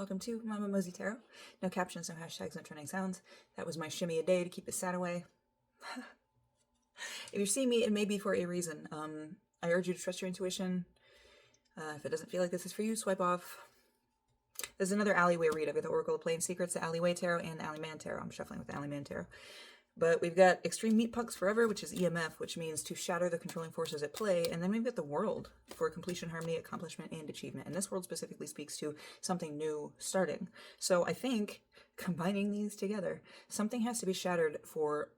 Welcome to Mama Mosey Tarot. No captions, no hashtags, no trending sounds. That was my shimmy a day to keep the sad away. If you see me, it may be for a reason. I urge you to trust your intuition. If it doesn't feel like this is for you, swipe off. There's another alleyway read. I've got the Oracle of Plain Secrets, the Alleyway Tarot, and the Alleyman Tarot. I'm shuffling with the Alleyman Tarot. But we've got Extreme Meat Pucks Forever, which is EMF, which means to shatter the controlling forces at play. And then we've got the World for completion, harmony, accomplishment, and achievement. And this world specifically speaks to something new starting. So I think combining these together, something has to be shattered for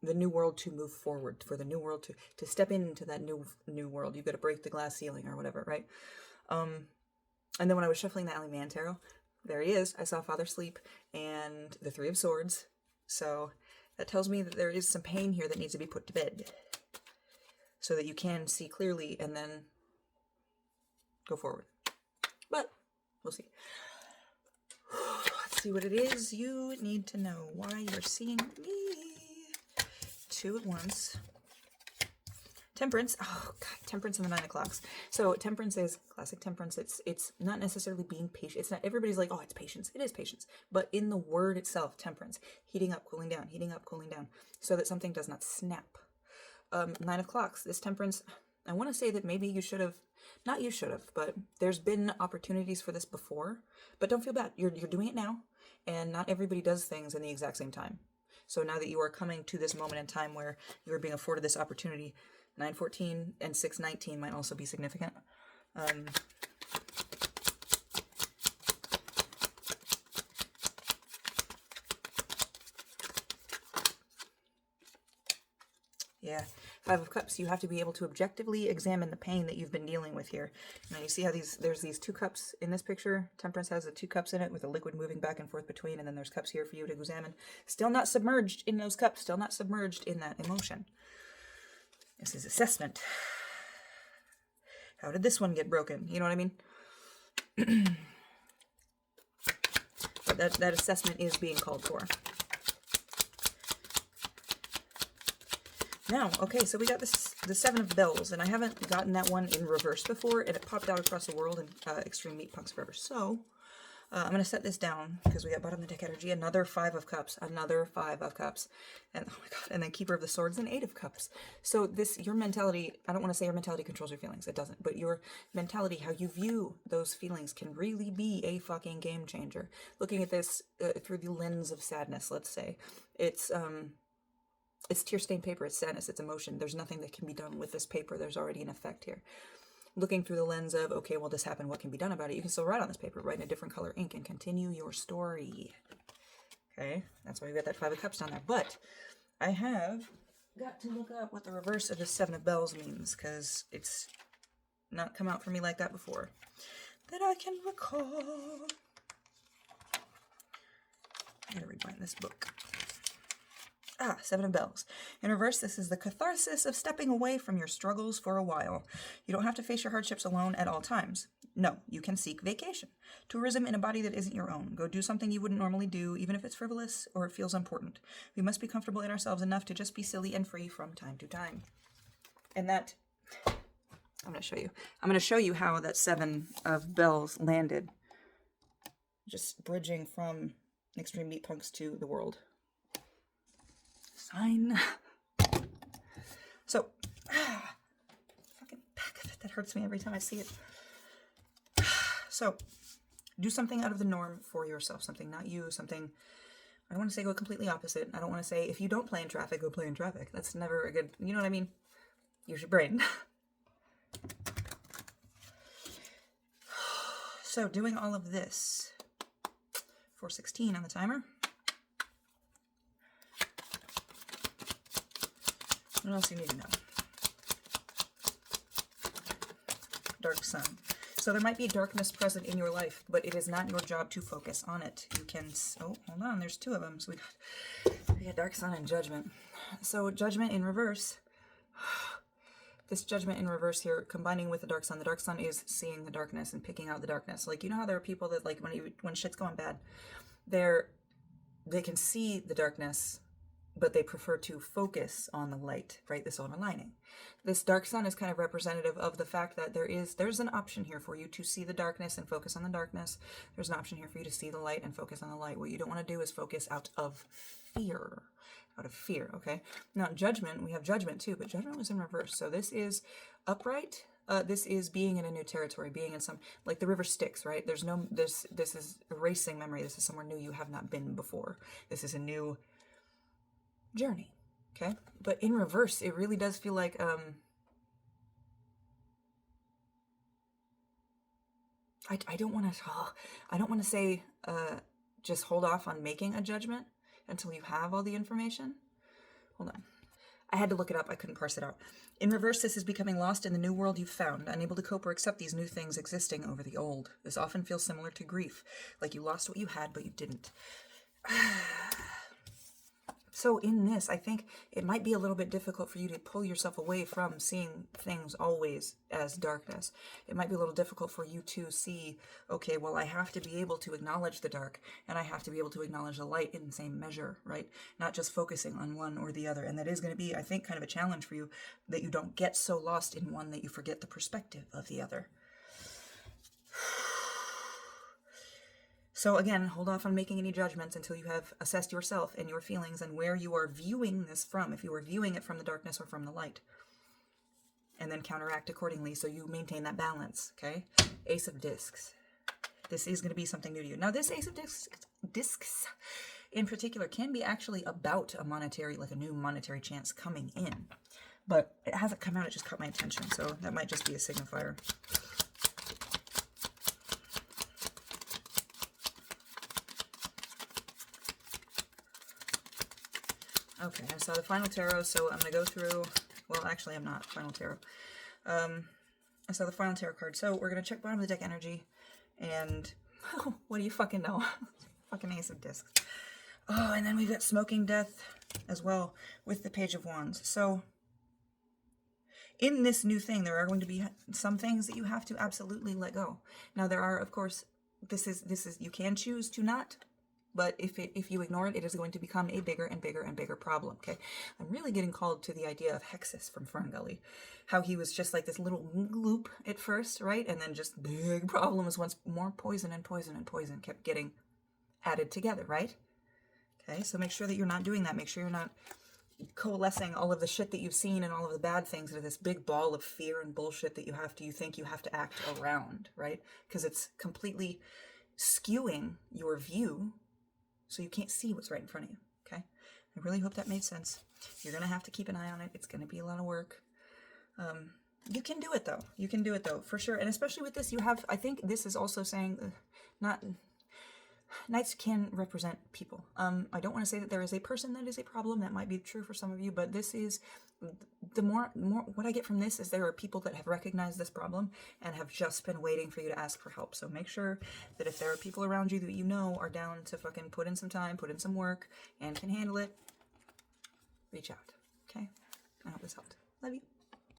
the new world to move forward, for the new world to step into that new world. You've got to break the glass ceiling or whatever, right? And then when I was shuffling the Alleyman Tarot, there he is. I saw Father Sleep and the Three of Swords. So that tells me that there is some pain here that needs to be put to bed so that you can see clearly and then go forward. But we'll see. Let's see what it is you need to know. Why you're seeing me. Two at once. Temperance. Oh God, Temperance and the 9 o'clocks. So Temperance is classic Temperance. It's not necessarily being patient. It's not, everybody's like, oh, it's patience. It is patience. But in the word itself, Temperance, heating up, cooling down, so that something does not snap. 9 o'clocks. This Temperance, I want to say that maybe you should have, not you should have, but there's been opportunities for this before. But don't feel bad. You're doing it now, and not everybody does things in the exact same time. So now that you are coming to this moment in time where you are being afforded this opportunity, 9:14 and 6:19 might also be significant. Yeah, 5 of Cups. You have to be able to objectively examine the pain that you've been dealing with here. Now you see how there's these 2 cups in this picture. Temperance has the 2 cups in it with a liquid moving back and forth between, and then there's cups here for you to examine. Still not submerged in those cups. Still not submerged in that emotion. This is assessment. How did this one get broken? You know what I mean? But that assessment is being called for. Now, okay, so we got the 7 of Bells, and I haven't gotten that one in reverse before, and it popped out across the world in Extreme Meat Pucks Forever. So, I'm going to set this down, because we got bottom of the deck energy, another 5 of Cups, and oh my god, and then Keeper of the Swords and 8 of Cups. So your mentality, I don't want to say your mentality controls your feelings, it doesn't, but your mentality, how you view those feelings can really be a fucking game changer. Looking at this through the lens of sadness, let's say, it's tear-stained paper, it's sadness, it's emotion. There's nothing that can be done with this paper. There's already an effect here. Looking through the lens of, okay, well, this happened, what can be done about it? You can still write on this paper, write in a different color ink, and continue your story. Okay, that's why we got that 5 of Cups down there. But I have got to look up what the reverse of the 7 of Bells means, because it's not come out for me like that before that I can recall. I gotta rewind this book. 7 of Bells. In reverse, this is the catharsis of stepping away from your struggles for a while. You don't have to face your hardships alone at all times. No, you can seek vacation. Tourism in a body that isn't your own. Go do something you wouldn't normally do, even if it's frivolous or it feels important. We must be comfortable in ourselves enough to just be silly and free from time to time. And that, I'm going to show you how that 7 of Bells landed. Just bridging from Extreme Meat Punks to the world. Sign. So, fucking back of it, that hurts me every time I see it. So, do something out of the norm for yourself. Something not you, something, I don't want to say go completely opposite. I don't want to say, if you don't play in traffic, go play in traffic. That's never a good, you know what I mean? Use your brain. So, doing all of this, 4:16 on the timer. What else do you need to know? Dark Sun. So there might be darkness present in your life, but it is not your job to focus on it. You can, oh, hold on, there's 2 of them. So we got Dark Sun and Judgment. So Judgment in reverse. This Judgment in reverse here, combining with the Dark Sun. The Dark Sun is seeing the darkness and picking out the darkness. Like, you know how there are people that, like, when shit's going bad, they can see the darkness, but they prefer to focus on the light, right? The silver lining. This dark sun is kind of representative of the fact that there's an option here for you to see the darkness and focus on the darkness. There's an option here for you to see the light and focus on the light. What you don't want to do is focus out of fear. Out of fear, okay? Now, judgment, we have judgment too, but judgment was in reverse. So this is upright. This is being in a new territory, being in some, like the river Styx, right? This is erasing memory. This is somewhere new you have not been before. This is a new journey, okay? But in reverse, it really does feel like, I don't want to say, just hold off on making a judgment until you have all the information. Hold on. I had to look it up. I couldn't parse it out. In reverse, this is becoming lost in the new world you've found, unable to cope or accept these new things existing over the old. This often feels similar to grief, like you lost what you had, but you didn't. So in this, I think it might be a little bit difficult for you to pull yourself away from seeing things always as darkness. It might be a little difficult for you to see, okay, well, I have to be able to acknowledge the dark, and I have to be able to acknowledge the light in the same measure, right? Not just focusing on one or the other. And that is going to be, I think, kind of a challenge for you, that you don't get so lost in one that you forget the perspective of the other. So again, hold off on making any judgments until you have assessed yourself and your feelings and where you are viewing this from, if you are viewing it from the darkness or from the light. And then counteract accordingly so you maintain that balance, okay? Ace of Discs. This is going to be something new to you. Now, this Ace of Discs in particular can be actually about a monetary, like a new monetary chance coming in. But it hasn't come out, it just caught my attention, so that might just be a signifier. Okay, I saw the final tarot, so I'm going to go through, well, actually I'm not, final tarot. I saw the final tarot card, so we're going to check bottom of the deck energy, and, oh, what do you fucking know? Fucking Ace of Discs. Oh, and then we've got Smoking Death as well, with the Page of Wands. So, in this new thing, there are going to be some things that you have to absolutely let go. Now, there are, of course, this is, you can choose to not, but if you ignore it, it is going to become a bigger and bigger and bigger problem, okay? I'm really getting called to the idea of Hexus from Ferngully. How he was just like this little gloop at first, right? And then just big problems once more poison and poison and poison kept getting added together, right? Okay, so make sure that you're not doing that. Make sure you're not coalescing all of the shit that you've seen and all of the bad things into this big ball of fear and bullshit that you think you have to act around, right? Because it's completely skewing your view, so you can't see what's right in front of you, okay? I really hope that made sense. You're going to have to keep an eye on it. It's going to be a lot of work. You can do it, though. You can do it, though, for sure. And especially with this, you have, I think this is also saying, Knights can represent people. I don't want to say that there is a person that is a problem. That might be true for some of you, but this is, the more what I get from this is there are people that have recognized this problem and have just been waiting for you to ask for help. So make sure that if there are people around you that you know are down to fucking put in some time, put in some work, and can handle it, reach out. Okay? I hope this helped. Love you.